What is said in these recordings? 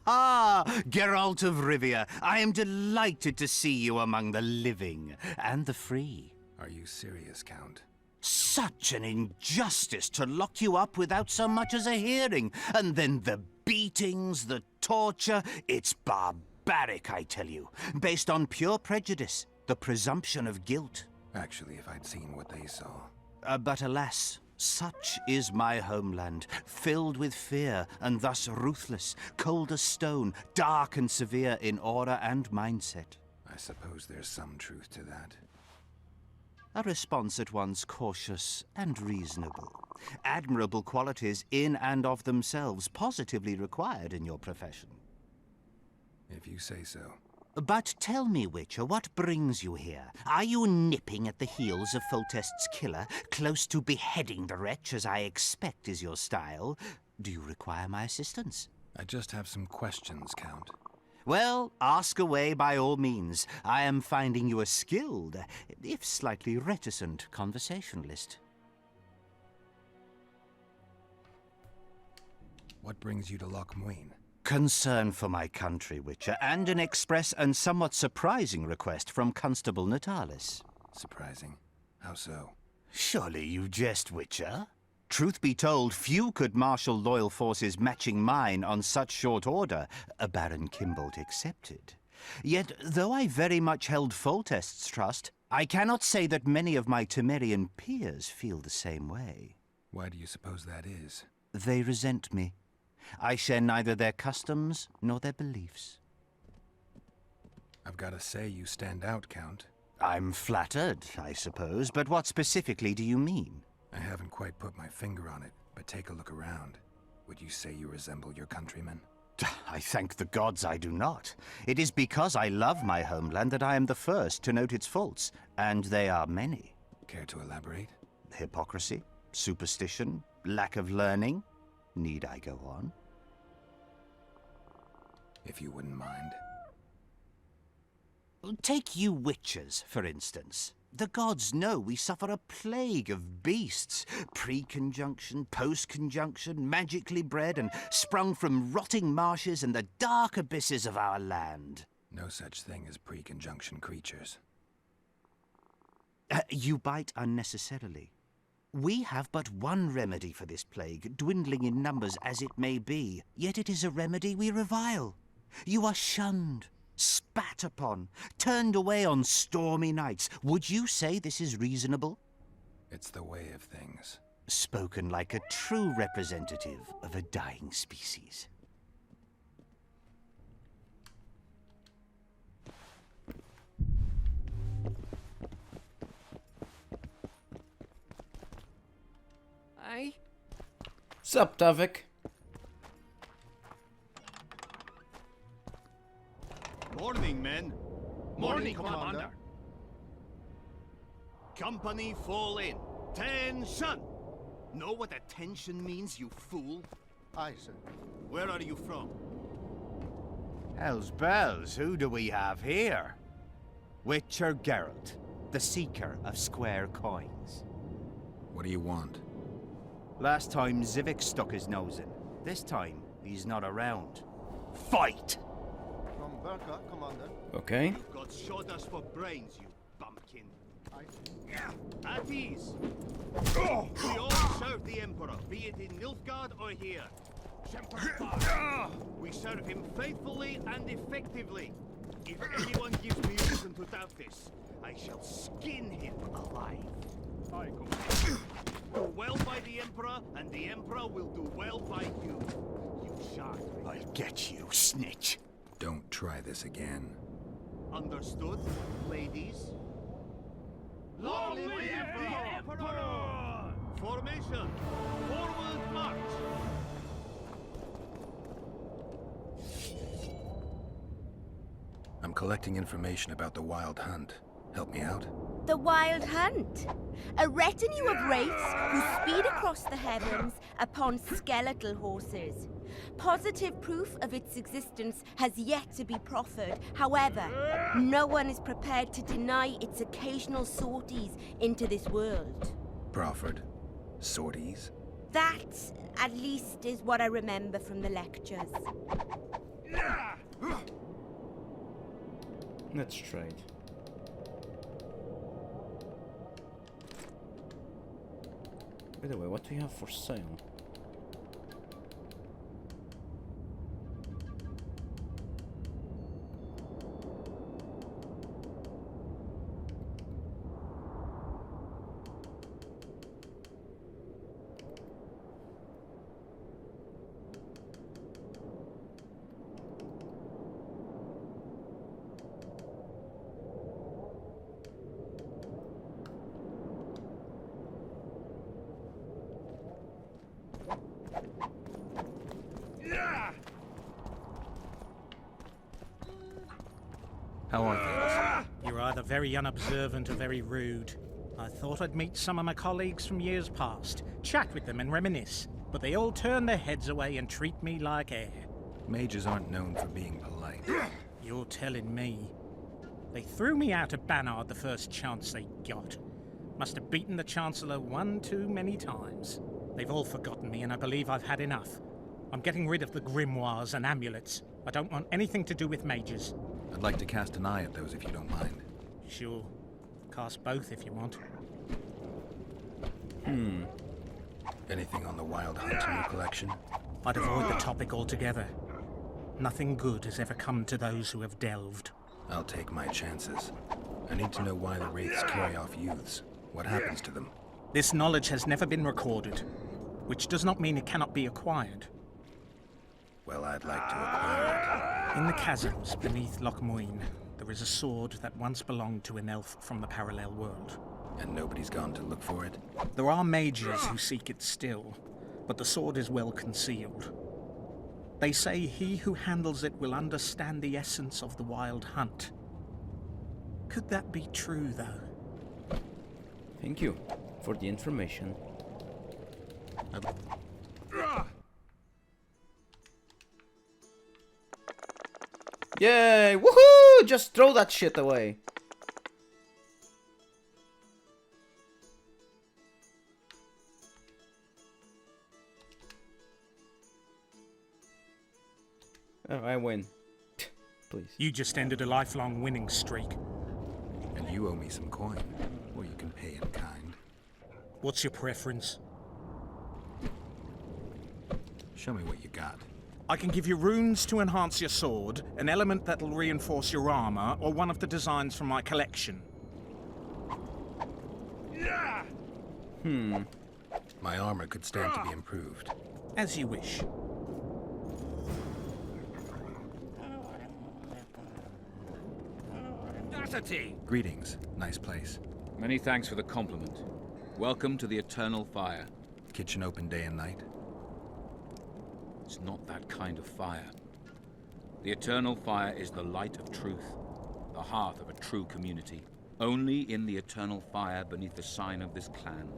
Geralt of Rivia, I am delighted to see you among the living and the free. Are you serious, Count? Such an injustice to lock you up without so much as a hearing. And then the beatings, the torture. It's barbaric, I tell you. Based on pure prejudice, the presumption of guilt. Actually, if I'd seen what they saw. But alas, such is my homeland, filled with fear and thus ruthless, cold as stone, dark and severe in aura and mindset. I suppose there's some truth to that. A response at once cautious and reasonable. Admirable qualities in and of themselves, positively required in your profession. If you say so. But tell me, Witcher, what brings you here? Are you nipping at the heels of Foltest's killer, close to beheading the wretch, as I expect is your style? Do you require my assistance? I just have some questions, Count. Well, ask away by all means. I am finding you a skilled, if slightly reticent, conversationalist. What brings you to Loc Muinne? Concern for my country, Witcher, and an express and somewhat surprising request from Constable Natalis. Surprising? How so? Surely you jest, Witcher? Truth be told, few could marshal loyal forces matching mine on such short order, Baron Kimbolt excepted. Yet, though I very much held Foltest's trust, I cannot say that many of my Temerian peers feel the same way. Why do you suppose that is? They resent me. I share neither their customs nor their beliefs. I've got to say you stand out, Count. I'm flattered, I suppose, but what specifically do you mean? I haven't quite put my finger on it, but take a look around. Would you say you resemble your countrymen? I thank the gods I do not. It is because I love my homeland that I am the first to note its faults, and they are many. Care to elaborate? Hypocrisy, superstition, lack of learning. Need I go on? If you wouldn't mind. Take you witchers, for instance. The gods know we suffer a plague of beasts. Pre-conjunction, post-conjunction, magically bred and sprung from rotting marshes and the dark abysses of our land. No such thing as pre-conjunction creatures. You bite unnecessarily. We have but one remedy for this plague, dwindling in numbers as it may be. Yet it is a remedy we revile. You are shunned, spat upon, turned away on stormy nights. Would you say this is reasonable? It's the way of things. Spoken like a true representative of a dying species. Aye. Sup, Davik? Morning, men. Morning, Commander. Company fall in. Tension! Know what attention means, you fool? Aye, sir. Where are you from? Hell's bells, who do we have here? Witcher Geralt, the seeker of square coins. What do you want? Last time Zivik stuck his nose in. This time, he's not around. Fight! From Berka, Commander. Okay. You've got sawdust for brains, you bumpkin. At ease. We all serve the Emperor, be it in Nilfgaard or here. We serve him faithfully and effectively. If anyone gives me reason to doubt this, I shall skin him alive. Do well by the Emperor, and the Emperor will do well by you. You shark. I'll get you, snitch. Don't try this again. Understood, ladies? Long live the Emperor! Formation! Forward march! I'm collecting information about the Wild Hunt. Help me out? The Wild Hunt, a retinue of wraiths who speed across the heavens upon skeletal horses. Positive proof of its existence has yet to be proffered. However, no one is prepared to deny its occasional sorties into this world. Proffered? Sorties? That, at least, is what I remember from the lectures. Let's trade. By the way, what do you have for sale? How are things? You're either very unobservant or very rude. I thought I'd meet some of my colleagues from years past, chat with them and reminisce, but they all turn their heads away and treat me like air. Mages aren't known for being polite. You're telling me. They threw me out of Bannard the first chance they got. Must have beaten the Chancellor one too many times. They've all forgotten me and I believe I've had enough. I'm getting rid of the grimoires and amulets. I don't want anything to do with mages. I'd like to cast an eye at those if you don't mind. Sure. Cast both if you want. Anything on the Wild Hunt in your collection? I'd avoid the topic altogether. Nothing good has ever come to those who have delved. I'll take my chances. I need to know why the wraiths carry off youths. What happens to them? This knowledge has never been recorded, which does not mean it cannot be acquired. Well, I'd like to acquire In the chasms beneath Loc Muinne, there is a sword that once belonged to an elf from the parallel world. it. And nobody's gone to look for it? There are mages who seek it still, but the sword is well concealed. They say he who handles it will understand the essence of the Wild Hunt. Could that be true, though? Thank you for the information. Yay! Woohoo! Just throw that shit away. Oh, I win. Please. You just ended a lifelong winning streak. And you owe me some coin. Or you can pay in kind. What's your preference? Show me what you got. I can give you runes to enhance your sword, an element that'll reinforce your armor, or one of the designs from my collection. My armor could stand to be improved. As you wish. Greetings. Nice place. Many thanks for the compliment. Welcome to the Eternal Fire. Kitchen open day and night. It's not that kind of fire. The Eternal Fire is the light of truth, the heart of a true community. Only in the Eternal Fire beneath the sign of this clan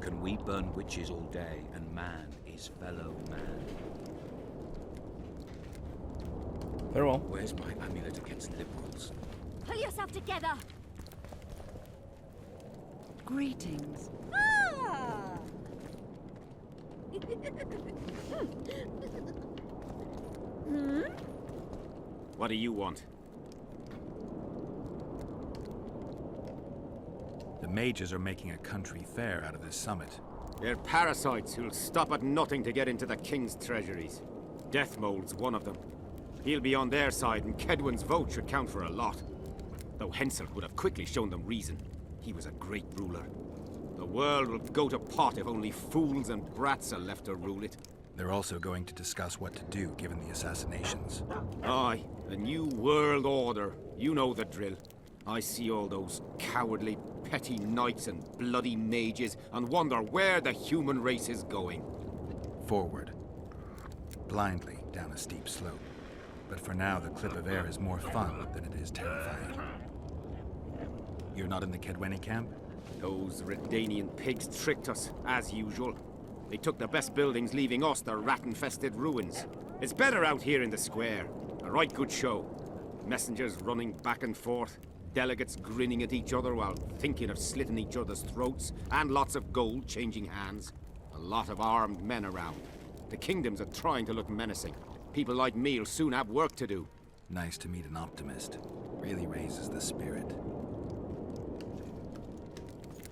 can we burn witches all day and man is fellow man. Very well. Where's my amulet against liberals? Pull yourself together! Greetings. Ah! What do you want? The mages are making a country fair out of this summit. They're parasites who'll stop at nothing to get into the king's treasuries. Deathmold's one of them. He'll be on their side, and Kedwin's vote should count for a lot. Though Henselt would have quickly shown them reason. He was a great ruler. The world will go to pot if only fools and brats are left to rule it. They're also going to discuss what to do given the assassinations. Aye, a new world order. You know the drill. I see all those cowardly, petty knights and bloody mages and wonder where the human race is going. Forward. Blindly down a steep slope. But for now, the clip of air is more fun than it is terrifying. You're not in the Kedweni camp? Those Redanian pigs tricked us, as usual. They took the best buildings, leaving us the rat-infested ruins. It's better out here in the square. A right good show. Messengers running back and forth, delegates grinning at each other while thinking of slitting each other's throats, and lots of gold changing hands. A lot of armed men around. The kingdoms are trying to look menacing. People like me'll soon have work to do. Nice to meet an optimist. Really raises the spirit.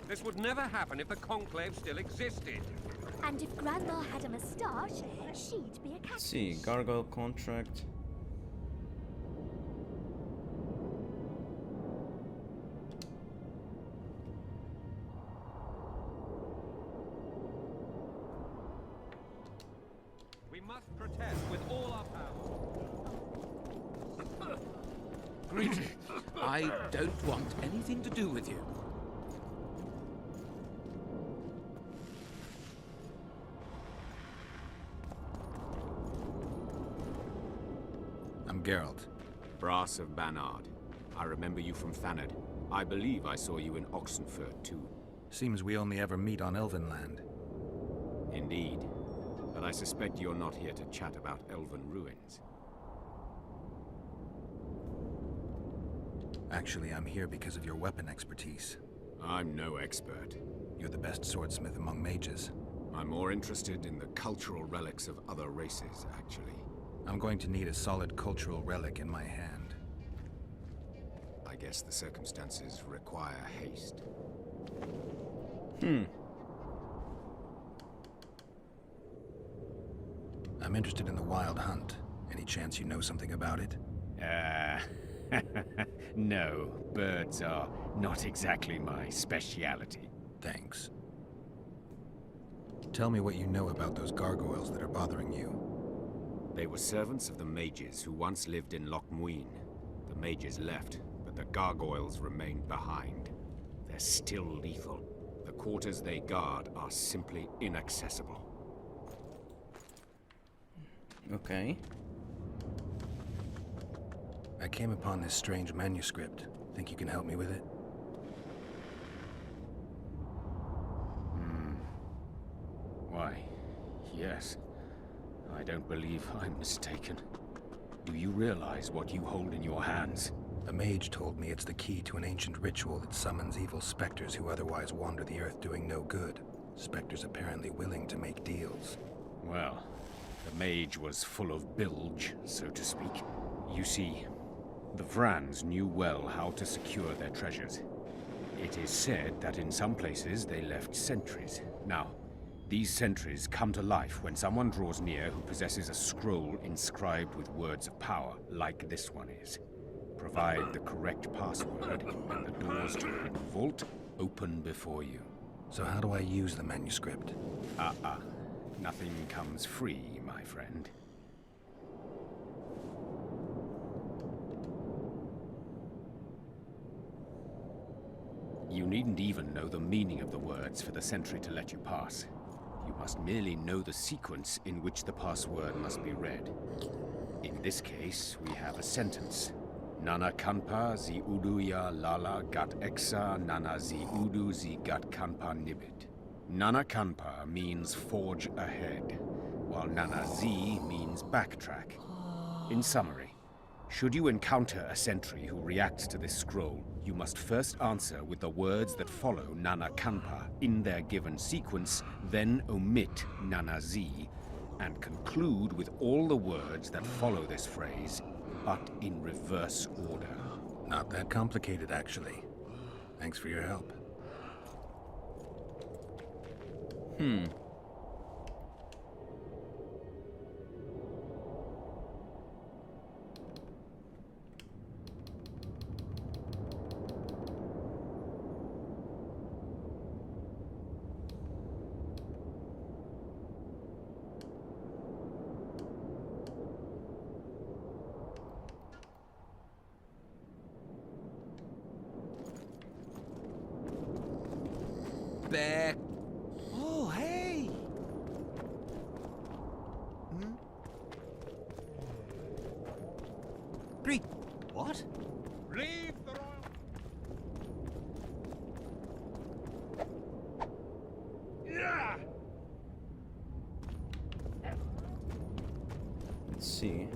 This would never happen if the Conclave still existed. And if Grandma had a moustache, she'd be a cat. Let's see, gargoyle contract. We must protest with all our power. Greetings. I don't want anything to do with you. I'm Geralt. Brass of Banard. I remember you from Thanad. I believe I saw you in Oxenfurt, too. Seems we only ever meet on Elven land. Indeed. But I suspect you're not here to chat about elven ruins. Actually, I'm here because of your weapon expertise. I'm no expert. You're the best swordsmith among mages. I'm more interested in the cultural relics of other races, actually. I'm going to need a solid cultural relic in my hand. I guess the circumstances require haste. I'm interested in the Wild Hunt. Any chance you know something about it? No, birds are not exactly my speciality. Thanks. Tell me what you know about those gargoyles that are bothering you. They were servants of the mages who once lived in Loc Muinne. The mages left, but the gargoyles remained behind. They're still lethal. The quarters they guard are simply inaccessible. Okay. I came upon this strange manuscript. Think you can help me with it? Why, yes. I don't believe I'm mistaken. Do you realize what you hold in your hands? A mage told me it's the key to an ancient ritual that summons evil specters who otherwise wander the earth doing no good. Specters apparently willing to make deals. Well, the mage was full of bilge, so to speak. You see, the Vrans knew well how to secure their treasures. It is said that in some places they left sentries. Now, these sentries come to life when someone draws near who possesses a scroll inscribed with words of power, like this one is. Provide the correct password, and the doors to the vault open before you. So how do I use the manuscript? Nothing comes free, my friend. You needn't even know the meaning of the words for the sentry to let you pass. You must merely know the sequence in which the password must be read. In this case, we have a sentence. Nana kanpa zi udu ya lala gat exa nana zi udu zi gat kanpa nibit. Nana kanpa means forge ahead, while nana zi means backtrack. In summary, should you encounter a sentry who reacts to this scroll, you must first answer with the words that follow Nana Kanpa in their given sequence, then omit Nana Z, and conclude with all the words that follow this phrase, but in reverse order. Not that complicated, actually. Thanks for your help. Bear. Oh, hey! Greek. What? Leave the royal... Yeah! Let's see.